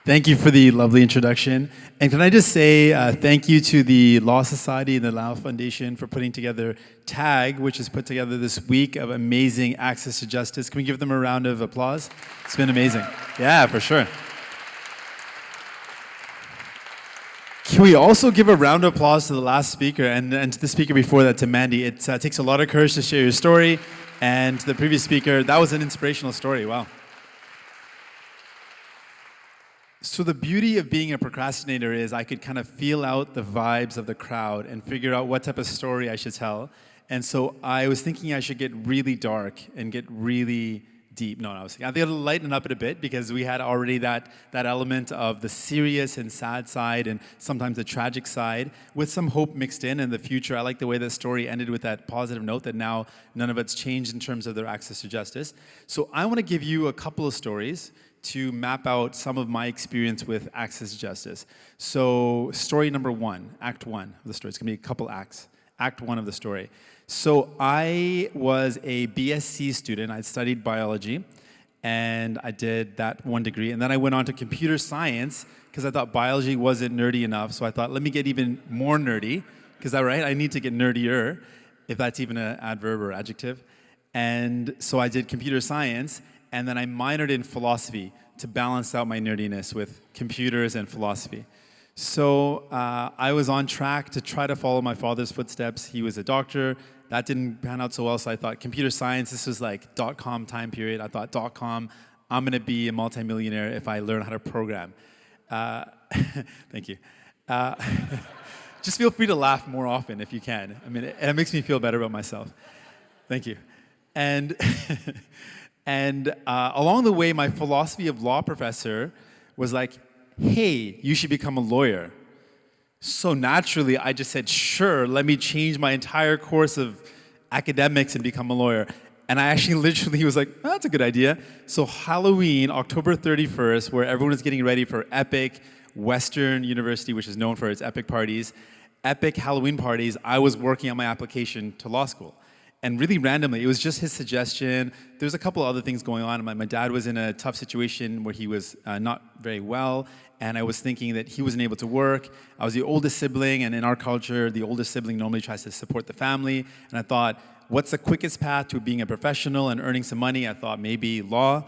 Thank you for the lovely introduction. And can I just say thank you to the Law Society and the Lao Foundation for putting together TAG, which is put together this week of amazing access to justice. Can we give them a round of applause? It's been amazing. Yeah, for sure. Can we also give a round of applause to the last speaker and to the speaker before that, to Mandy? It takes a lot of courage to share your story. And to the previous speaker, that was an inspirational story. Wow. So the beauty of being a procrastinator is I could kind of feel out the vibes of the crowd and figure out what type of story I should tell. And so I was thinking I should get really dark and get really deep. No, I was thinking I think I'll lighten up it a bit because we had already that element of the serious and sad side and sometimes the tragic side with some hope mixed in the future. I like the way the story ended with that positive note that now none of it's changed in terms of their access to justice. So I want to give you a couple of stories to map out some of my experience with access to justice. So story number one, act one of the story. It's gonna be a couple acts. Act one of the story. So I was a BSc student. I studied biology and I did that one degree. And then I went on to computer science because I thought biology wasn't nerdy enough. So I thought, let me get even more nerdy, because that's right, I need to get nerdier, if that's even an adverb or adjective. And so I did computer science. And then I minored in philosophy to balance out my nerdiness with computers and philosophy. So I was on track to try to follow my father's footsteps. He was a doctor. That didn't pan out so well, so I thought computer science, this was like .com time period. I thought .com, I'm gonna be a multimillionaire if I learn how to program. Thank you. Just feel free to laugh more often if you can. I mean, it makes me feel better about myself. Thank you. And And along the way, my philosophy of law professor was like, hey, you should become a lawyer. So naturally, I just said, sure, let me change my entire course of academics and become a lawyer. And I actually literally was like, oh, that's a good idea. So Halloween, October 31st, where everyone is getting ready for epic Western University, which is known for its epic parties, epic Halloween parties, I was working on my application to law school. And really randomly, it was just his suggestion. There's a couple other things going on. My dad was in a tough situation where he was not very well, and I was thinking that he wasn't able to work. I was the oldest sibling, and in our culture, the oldest sibling normally tries to support the family. And I thought, what's the quickest path to being a professional and earning some money? I thought maybe law.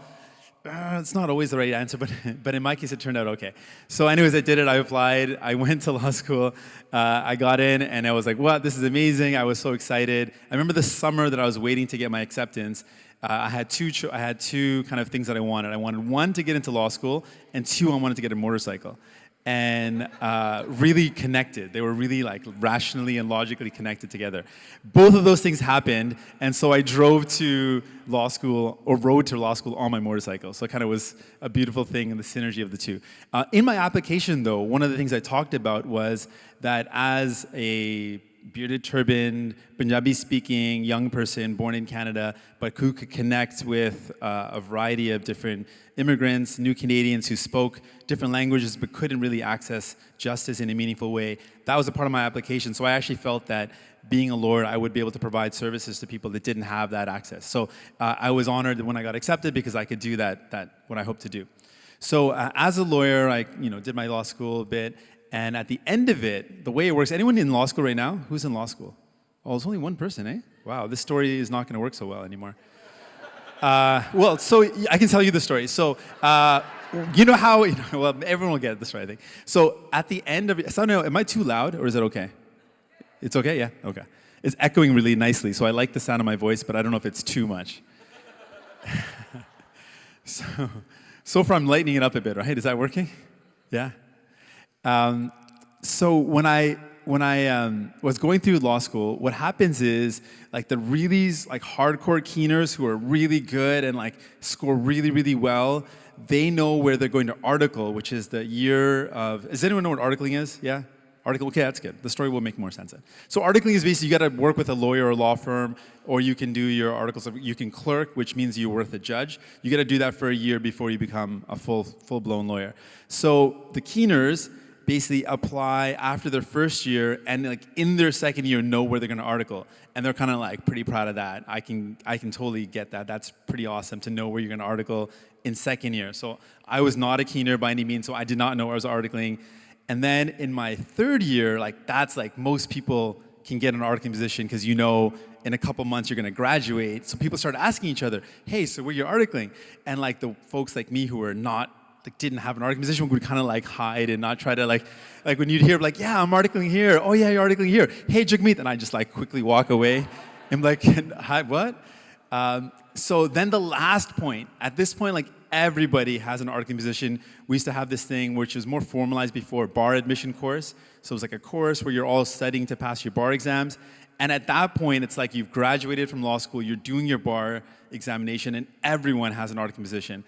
It's not always the right answer, but in my case, it turned out okay. So anyways, I did it. I applied. I went to law school. I got in, and I was like, wow, this is amazing. I was so excited. I remember the summer that I was waiting to get my acceptance. I had two kind of things that I wanted. I wanted, one, to get into law school, and two, I wanted to get a motorcycle. And really connected. They were really like rationally and logically connected together. Both of those things happened, and so I drove to law school, or rode to law school on my motorcycle. So it kind of was a beautiful thing in the synergy of the two. In my application, though, one of the things I talked about was that as a bearded turbaned, Punjabi-speaking young person born in Canada, but who could connect with a variety of different immigrants, new Canadians who spoke different languages but couldn't really access justice in a meaningful way. That was a part of my application. So I actually felt that being a lawyer, I would be able to provide services to people that didn't have that access. So I was honored when I got accepted because I could do that what I hope to do. So as a lawyer, I did my law school a bit. And at the end of it, the way it works, anyone in law school right now? Who's in law school? Oh, there's only one person, eh? Wow, this story is not going to work so well anymore. Well, so I can tell you the story. So, you know how, well, everyone will get this right, I think. So at the end of it, so I don't know, am I too loud or is it okay? It's okay, yeah? Okay. It's echoing really nicely, so I like the sound of my voice, but I don't know if it's too much. So far I'm lightening it up a bit, right? Is that working? Yeah? So when I was going through law school, what happens is like the really like hardcore keeners who are really good and like score really, really well, they know where they're going to article, which is the year of, does anyone know what articling is? Yeah? Article, okay, that's good. The story will make more sense then. So articling is basically you got to work with a lawyer or law firm, or you can do your articles, you can clerk, which means you work with a judge. You got to do that for a year before you become a full-blown lawyer. So the keeners, basically apply after their first year and like in their second year know where they're going to article. And they're kind of like pretty proud of that. I can totally get that. That's pretty awesome to know where you're going to article in second year. So I was not a keener by any means, so I did not know where I was articling. And then in my third year, like that's like most people can get an articling position because you know in a couple months you're going to graduate. So people started asking each other, hey, so where you're articling? And like the folks like me who were not, like didn't have an articling position would kind of like hide and not try to like when you'd hear like, yeah, I'm articling here. Oh yeah, you're articling here. Hey, Jagmeet. And I just like quickly walk away. I'm like, hi, what? So then the last point, at this point, like everybody has an articling position. We used to have this thing which was more formalized before, bar admission course. So it was like a course where you're all studying to pass your bar exams. And at that point, it's like you've graduated from law school, you're doing your bar examination, and everyone has an articling position.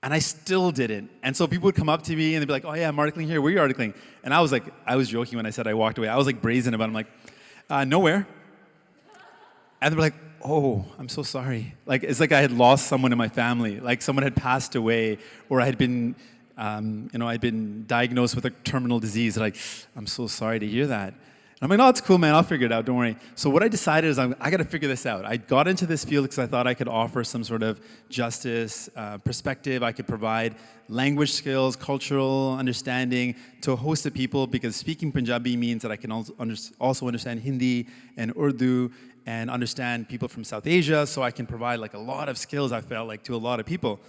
And I still didn't. And so people would come up to me and they'd be like, oh yeah, I'm articling here, where are you articling? And I was like, I was joking when I said I walked away. I was like brazen about it. I'm like, nowhere. And they're like, oh, I'm so sorry. Like, it's like I had lost someone in my family. Like someone had passed away, or I had been, I'd been diagnosed with a terminal disease. Like, I'm so sorry to hear that. And I'm like, no, it's cool, man. I'll figure it out. Don't worry. So what I decided is I got to figure this out. I got into this field because I thought I could offer some sort of justice perspective. I could provide language skills, cultural understanding to a host of people, because speaking Punjabi means that I can also understand Hindi and Urdu and understand people from South Asia. So I can provide like a lot of skills, I felt like, to a lot of people,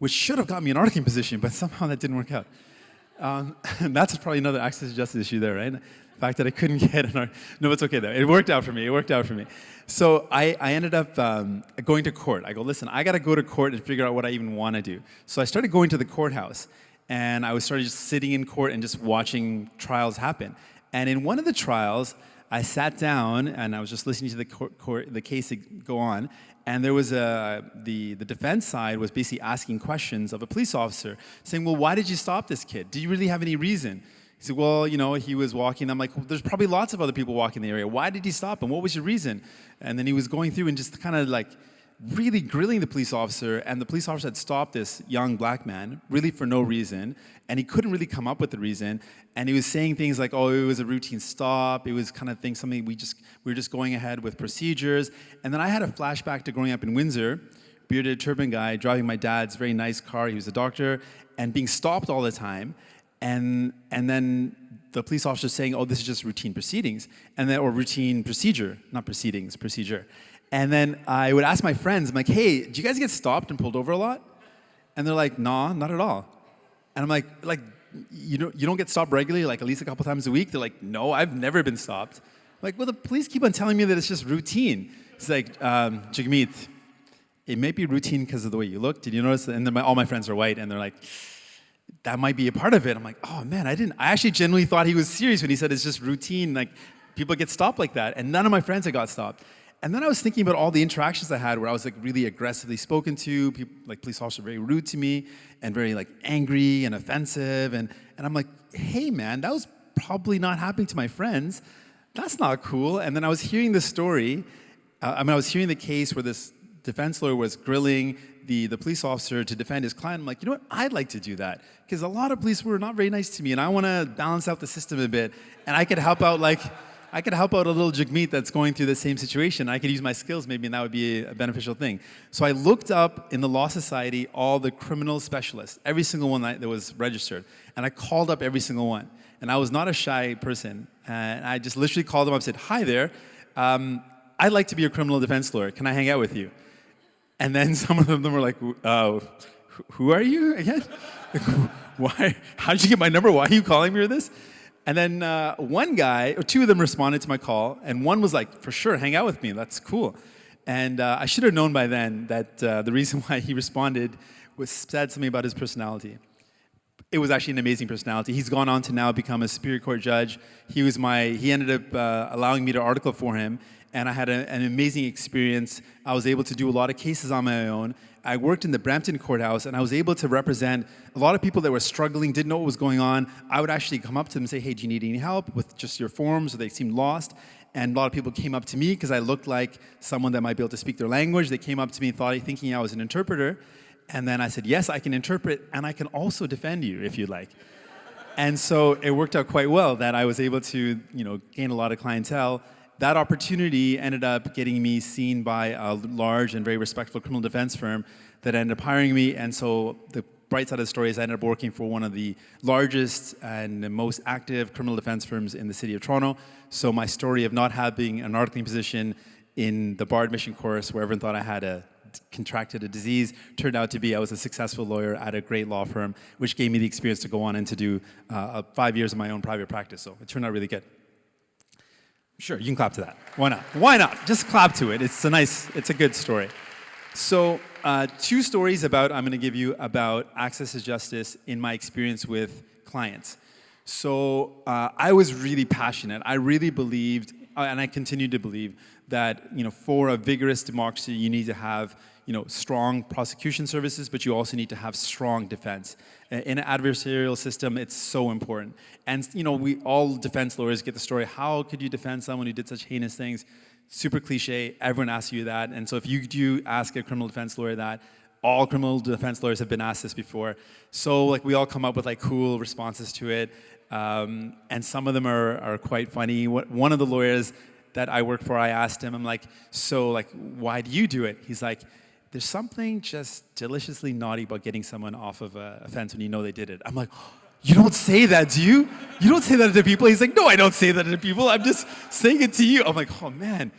which should have got me an articling position, but somehow that didn't work out. And that's probably another access to justice issue there, right? The fact that I couldn't get an art. No, it's okay though. It worked out for me. It worked out for me. So I ended up going to court. I go, listen, I got to go to court and figure out what I even want to do. So I started going to the courthouse, and I started just sitting in court and just watching trials happen. And in one of the trials, I sat down and I was just listening to the case go on. And there was the defense side was basically asking questions of a police officer, saying, well, why did you stop this kid? Do you really have any reason? He said, well, he was walking. I'm like, well, there's probably lots of other people walking in the area. Why did he stop him? What was your reason? And then he was going through and just kind of like really grilling the police officer. And the police officer had stopped this young black man really for no reason. And he couldn't really come up with the reason. And he was saying things like, oh, it was a routine stop. It was kind of something we were just going ahead with procedures. And then I had a flashback to growing up in Windsor, bearded turban guy, driving my dad's very nice car. He was a doctor, and being stopped all the time. And then the police officer saying, oh, this is just routine proceedings, or routine procedure, not proceedings, procedure. And then I would ask my friends, I'm like, hey, do you guys get stopped and pulled over a lot? And they're like, nah, not at all. And I'm like, you don't get stopped regularly, like at least a couple times a week? They're like, no, I've never been stopped. I'm like, well, the police keep on telling me that it's just routine. It's like, Jagmeet, it may be routine because of the way you look. Did you notice? And then all my friends are white, and they're like, that might be a part of it. I'm like, oh man, I actually genuinely thought he was serious when he said it's just routine, like people get stopped like that. And none of my friends had got stopped. And then I was thinking about all the interactions I had where I was like really aggressively spoken to, people, like police officers very rude to me and very like angry and offensive. And I'm like, hey man, that was probably not happening to my friends. That's not cool. And then I was hearing the story. I was hearing the case where this defense lawyer was grilling the police officer to defend his client. I'm like, you know what? I'd like to do that, because a lot of police were not very nice to me, and I want to balance out the system a bit. And I could help out, a little Jagmeet that's going through the same situation. I could use my skills maybe, and that would be a beneficial thing. So I looked up in the Law Society all the criminal specialists, every single one that was registered, and I called up every single one. And I was not a shy person, and I just literally called them up and said, hi there, I'd like to be a criminal defense lawyer. Can I hang out with you? And then some of them were like, who are you again? Why? How did you get my number? Why are you calling me for this? And then one guy, or two of them responded to my call, and one was like, for sure, hang out with me, that's cool. And I should have known by then that the reason why he responded said something about his personality. It was actually an amazing personality. He's gone on to now become a Superior Court judge. He ended up allowing me to article for him, and I had an amazing experience. I was able to do a lot of cases on my own. I worked in the Brampton courthouse, and I was able to represent a lot of people that were struggling, didn't know what was going on. I would actually come up to them and say, hey, do you need any help with just your forms? Or they seemed lost. And a lot of people came up to me because I looked like someone that might be able to speak their language. They came up to me thinking I was an interpreter. And then I said, yes, I can interpret, and I can also defend you if you'd like. And so it worked out quite well that I was able to, gain a lot of clientele. That opportunity ended up getting me seen by a large and very respectful criminal defense firm that ended up hiring me. And so the bright side of the story is I ended up working for one of the largest and the most active criminal defense firms in the city of Toronto. So my story of not having an articling position in the bar admission course where everyone thought I had contracted a disease turned out to be I was a successful lawyer at a great law firm, which gave me the experience to go on and to do 5 years of my own private practice. So it turned out really good. Sure, you can clap to that. Why not? Why not? Just clap to it. It's a good story. So 2 stories I'm going to give you about access to justice in my experience with clients. So I was really passionate. I really believed, and I continue to believe, that for a vigorous democracy, you need to have strong prosecution services, but you also need to have strong defense. In an adversarial system, it's so important. And we all defense lawyers get the story, how could you defend someone who did such heinous things? Super cliche, everyone asks you that. And so if you do ask a criminal defense lawyer that, all criminal defense lawyers have been asked this before. So we all come up with cool responses to it. And some of them are quite funny. One of the lawyers that I work for, I asked him, I'm like, so why do you do it? He's like, there's something just deliciously naughty about getting someone off of a offense when you know they did it. I'm like, you don't say that, do you? You don't say that to people? He's like, no, I don't say that to people. I'm just saying it to you. I'm like, oh man,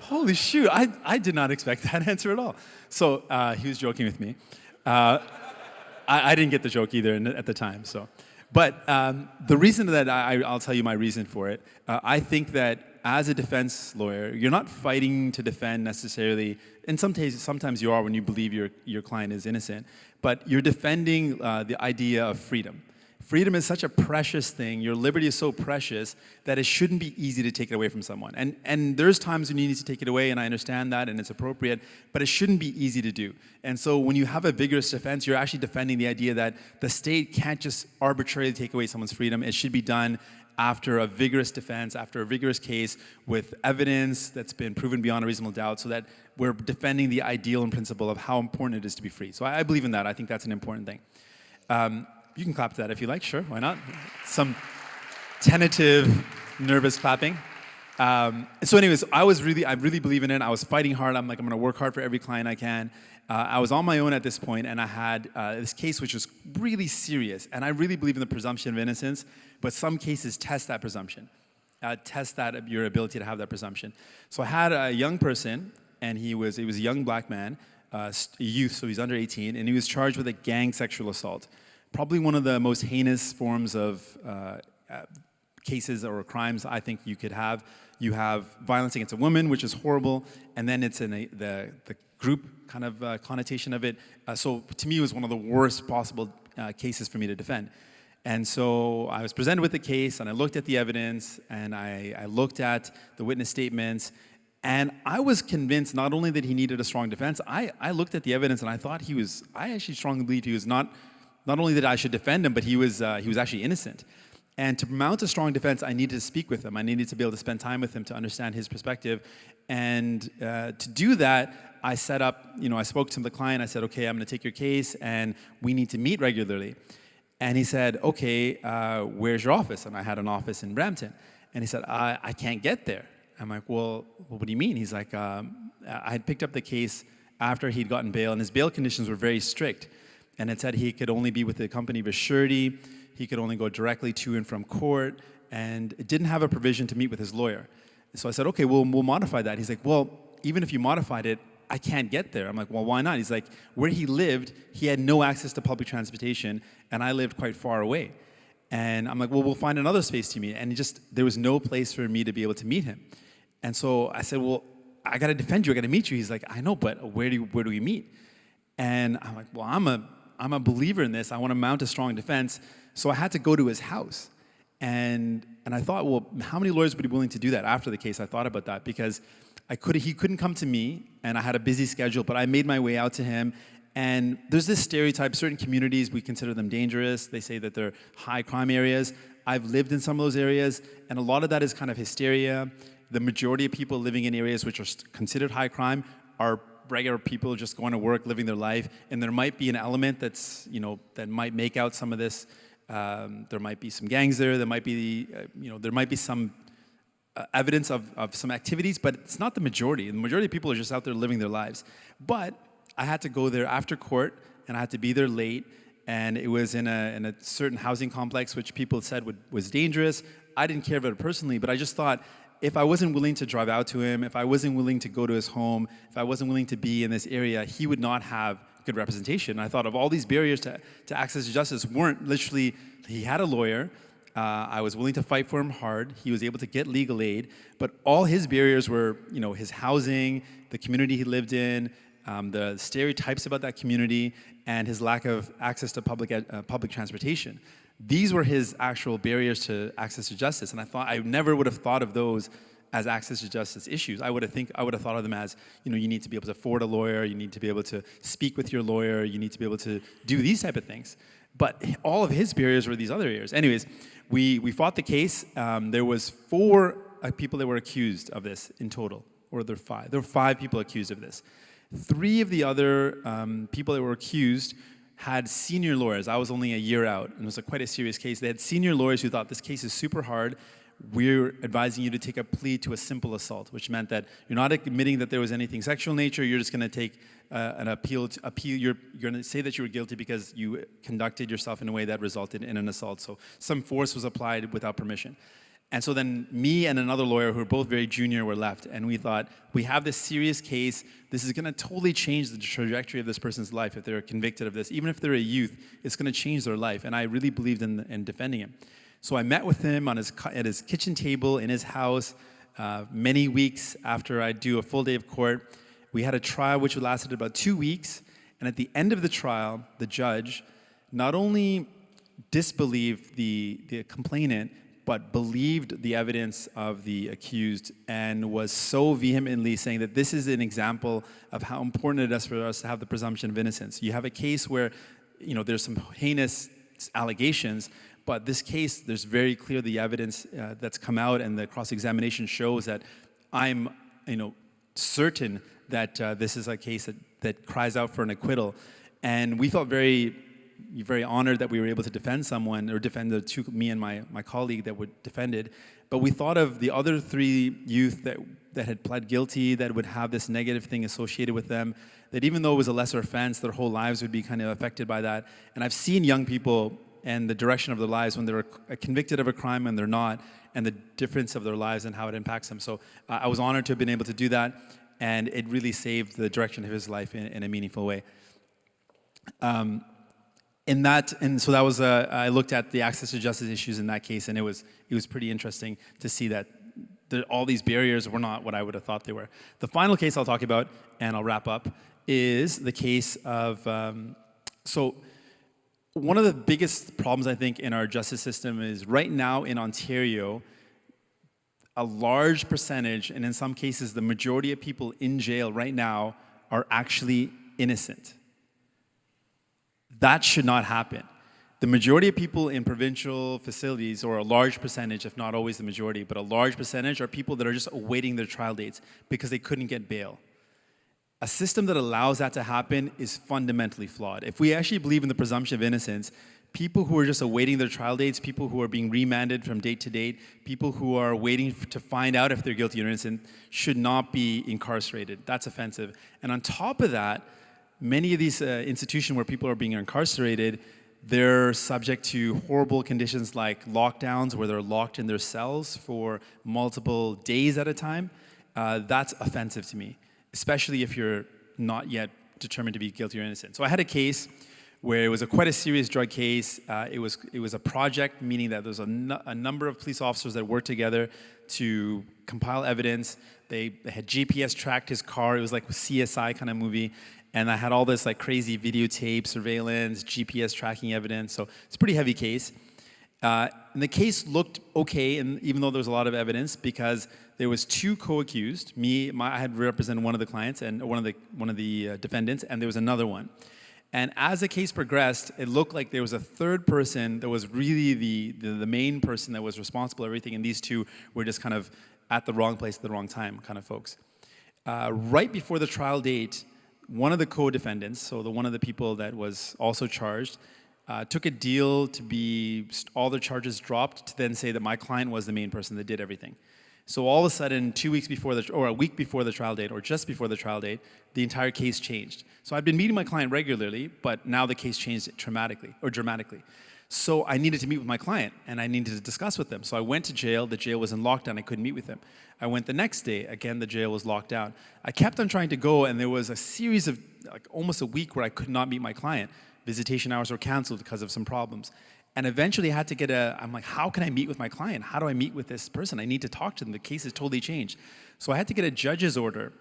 holy shoot. I did not expect that answer at all. So he was joking with me. I didn't get the joke either at the time. But the reason that I'll tell you my reason for it, I think that as a defense lawyer, you're not fighting to defend necessarily, and sometimes you are when you believe your client is innocent, but you're defending the idea of freedom. Freedom is such a precious thing. Your liberty is so precious that it shouldn't be easy to take it away from someone. And there's times when you need to take it away, and I understand that, and it's appropriate, but it shouldn't be easy to do. And so when you have a vigorous defense, you're actually defending the idea that the state can't just arbitrarily take away someone's freedom. It should be done after a vigorous defense, after a vigorous case with evidence that's been proven beyond a reasonable doubt, so that we're defending the ideal and principle of how important it is to be free. So I believe in that. I think that's an important thing. You can clap to that if you like, sure, why not? Some tentative, nervous clapping. So anyways, I really believe in it. I was fighting hard. I'm going to work hard for every client I can. I was on my own at this point, and I had this case which was really serious. And I really believe in the presumption of innocence, but some cases test that presumption, test your ability to have that presumption. So I had a young person, and he was a young black man, a youth, so he's under 18, and he was charged with a gang sexual assault. Probably one of the most heinous forms of cases or crimes I think you could have. You have violence against a woman, which is horrible, and then it's in the group kind of connotation of it. So to me, it was one of the worst possible cases for me to defend. And so I was presented with the case, and I looked at the evidence, and I looked at the witness statements, and I was convinced not only that he needed a strong defense, I looked at the evidence, and I thought I actually strongly believed he was not only that I should defend him, but he was actually innocent. And to mount a strong defense, I needed to speak with him. I needed to be able to spend time with him to understand his perspective. And to do that, I set up, I spoke to the client. I said, okay, I'm going to take your case, and we need to meet regularly. And he said, okay, where's your office? And I had an office in Brampton. And he said, I can't get there. I'm like, well, what do you mean? He's like, I had picked up the case after he'd gotten bail, and his bail conditions were very strict. And it said he could only be with the company of a surety, he could only go directly to and from court, and it didn't have a provision to meet with his lawyer. So I said, okay, we'll modify that. He's like, well, even if you modified it, I can't get there. I'm like, well, why not? He's like, where he lived, he had no access to public transportation, and I lived quite far away. And I'm like, well, we'll find another space to meet. And there was no place for me to be able to meet him. And so I said, well, I got to defend you, I got to meet you. He's like, I know, but where do we meet? And I'm like, well, I'm a believer in this. I want to mount a strong defense. So I had to go to his house. And I thought, well, how many lawyers would be willing to do that after the case? I thought about that because he couldn't come to me, and I had a busy schedule, but I made my way out to him. And there's this stereotype, certain communities, we consider them dangerous. They say that they're high crime areas. I've lived in some of those areas, and a lot of that is kind of hysteria. The majority of people living in areas which are considered high crime are regular people just going to work, living their life, and there might be an element that might make out some of this There might be some gangs there. There might be, there might be some evidence of some activities, but it's not the majority. The majority of people are just out there living their lives. But I had to go there after court, and I had to be there late, and it was in a certain housing complex, which people said was dangerous. I didn't care about it personally, but I just thought, if I wasn't willing to drive out to him, if I wasn't willing to go to his home, if I wasn't willing to be in this area, he would not have good representation. I thought of all these barriers to access to justice weren't literally, he had a lawyer, I was willing to fight for him hard, he was able to get legal aid, but all his barriers were, his housing, the community he lived in, the stereotypes about that community, and his lack of access to public transportation. These were his actual barriers to access to justice, and I never would have thought of those as access to justice issues. I would have thought of them as, you need to be able to afford a lawyer, you need to be able to speak with your lawyer, you need to be able to do these type of things. But all of his barriers were these other areas. Anyways, we fought the case. There was 4 people that were accused of this in total, or there were 5. There were 5 people accused of this. 3 of the other people that were accused had senior lawyers. I was only a year out, and it was quite a serious case. They had senior lawyers who thought this case is super hard. We're advising you to take a plea to a simple assault, which meant that you're not admitting that there was anything sexual in nature. You're just going to take an appeal. You're going to say that you were guilty because you conducted yourself in a way that resulted in an assault. So some force was applied without permission. And so then me and another lawyer who were both very junior were left, and we thought, we have this serious case. This is going to totally change the trajectory of this person's life if they're convicted of this. Even if they're a youth, it's going to change their life. And I really believed in defending him. So I met with him at his kitchen table in his house many weeks after I do a full day of court. We had a trial which lasted about 2 weeks. And at the end of the trial, the judge not only disbelieved the complainant, but believed the evidence of the accused and was so vehemently saying that this is an example of how important it is for us to have the presumption of innocence. You have a case where, there's some heinous allegations, but this case, there's very clear the evidence that's come out, and the cross-examination shows that I'm, certain that this is a case that cries out for an acquittal. And we felt very honored that we were able to defend someone, or defend me and my colleague that were defended. But we thought of the other 3 youth that had pled guilty, that would have this negative thing associated with them, that even though it was a lesser offense, their whole lives would be kind of affected by that. And I've seen young people and the direction of their lives when they're convicted of a crime and they're not, and the difference of their lives and how it impacts them. So I was honored to have been able to do that, and it really saved the direction of his life in a meaningful way. So that was I looked at the access to justice issues in that case, and it was pretty interesting to see that all these barriers were not what I would have thought they were. The final case I'll talk about, and I'll wrap up, is the case of so one of the biggest problems I think in our justice system is right now in Ontario, a large percentage, and in some cases the majority of people in jail right now are actually innocent. That should not happen. The majority of people in provincial facilities, or a large percentage, if not always the majority, but a large percentage, are people that are just awaiting their trial dates because they couldn't get bail. A system that allows that to happen is fundamentally flawed. If we actually believe in the presumption of innocence, people who are just awaiting their trial dates, people who are being remanded from date to date, people who are waiting to find out if they're guilty or innocent should not be incarcerated. That's offensive. And on top of that, many of these institutions where people are being incarcerated, they're subject to horrible conditions like lockdowns, where they're locked in their cells for multiple days at a time. That's offensive to me, especially if you're not yet determined to be guilty or innocent. So I had a case where it was quite a serious drug case. It was a project, meaning that there was a number of police officers that worked together to compile evidence. They had GPS tracked his car. It was like a CSI kind of movie. And I had all this like crazy videotape, surveillance, GPS tracking evidence. So it's a pretty heavy case. And the case looked okay, and even though there was a lot of evidence, because there was 2 co-accused. I had represented one of the clients and one of the defendants, and there was another one. And as the case progressed, it looked like there was a third person that was really the main person that was responsible for everything, and these 2 were just kind of at the wrong place at the wrong time kind of folks. Right before the trial date, one of the co-defendants, so one of the people that was also charged, took a deal to be all the charges dropped to then say that my client was the main person that did everything. So all of a sudden, 2 weeks before or a week before the trial date, or just before the trial date, the entire case changed. So I'd been meeting my client regularly, but now the case changed dramatically. So I needed to meet with my client, and I needed to discuss with them. So I went to jail. The jail was in lockdown. I couldn't meet with them. I went the next day. Again, the jail was locked down. I kept on trying to go, and there was a series of, like, almost a week where I could not meet my client. Visitation hours were canceled because of some problems. And eventually I had to I'm like, how can I meet with my client? How do I meet with this person? I need to talk to them. The case has totally changed. So I had to get a judge's order,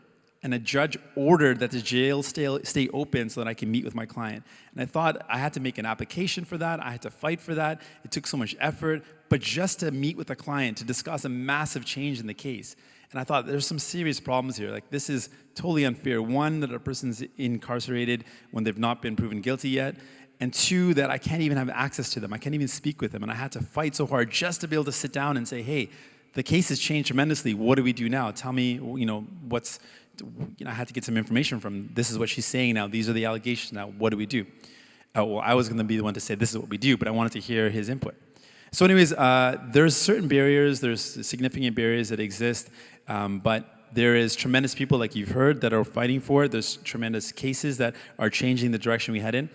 and a judge ordered that the jail stay open so that I can meet with my client. And I thought I had to make an application for that. I had to fight for that. It took so much effort, but just to meet with the client, to discuss a massive change in the case. And I thought there's some serious problems here. Like, this is totally unfair. One, that a person's incarcerated when they've not been proven guilty yet. And two, that I can't even have access to them. I can't even speak with them. And I had to fight so hard just to be able to sit down and say, hey, the case has changed tremendously. What do we do now? Tell me, I had to get some information from them. This is what she's saying now. These are the allegations now. What do we do? Well, I was going to be the one to say this is what we do, but I wanted to hear his input. So anyways, there's certain barriers. There's significant barriers that exist, but there is tremendous people, like you've heard, that are fighting for it. There's tremendous cases that are changing the direction we head in.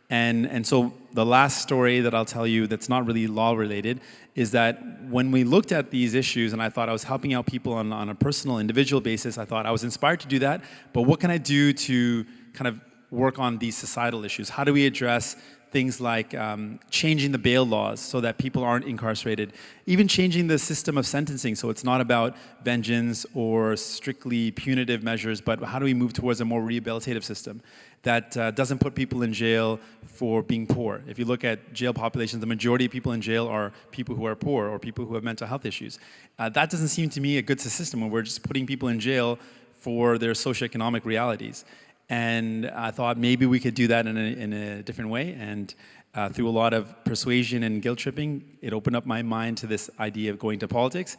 And so the last story that I'll tell you that's not really law related is that when we looked at these issues, and I thought I was helping out people on a personal, individual basis, I thought I was inspired to do that, but what can I do to kind of work on these societal issues? How do we address things like changing the bail laws so that people aren't incarcerated, even changing the system of sentencing so it's not about vengeance or strictly punitive measures, but how do we move towards a more rehabilitative system that doesn't put people in jail for being poor? If you look at jail populations, the majority of people in jail are people who are poor or people who have mental health issues. That doesn't seem to me a good system when we're just putting people in jail for their socioeconomic realities. And I thought maybe we could do that in a different way. And through a lot of persuasion and guilt tripping, it opened up my mind to this idea of going to politics.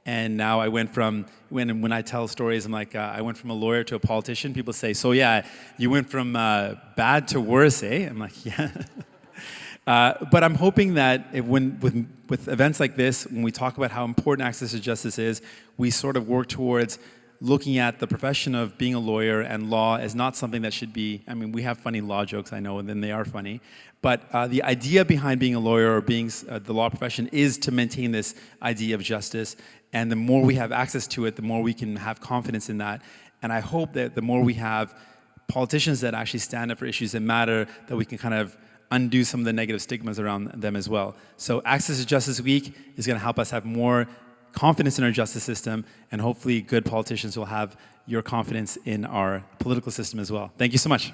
And now I went from, when I tell stories, I'm like, I went from a lawyer to a politician. People say, so yeah, you went from bad to worse, eh? I'm like, yeah. But I'm hoping that with events like this, when we talk about how important access to justice is, we sort of work towards looking at the profession of being a lawyer and law as not something that should be, I mean, we have funny law jokes, I know, and then they are funny. But the idea behind being a lawyer or being the law profession is to maintain this idea of justice. And the more we have access to it, the more we can have confidence in that. And I hope that the more we have politicians that actually stand up for issues that matter, that we can kind of undo some of the negative stigmas around them as well. So Access to Justice Week is going to help us have more confidence in our justice system, and hopefully good politicians will have your confidence in our political system as well. Thank you so much.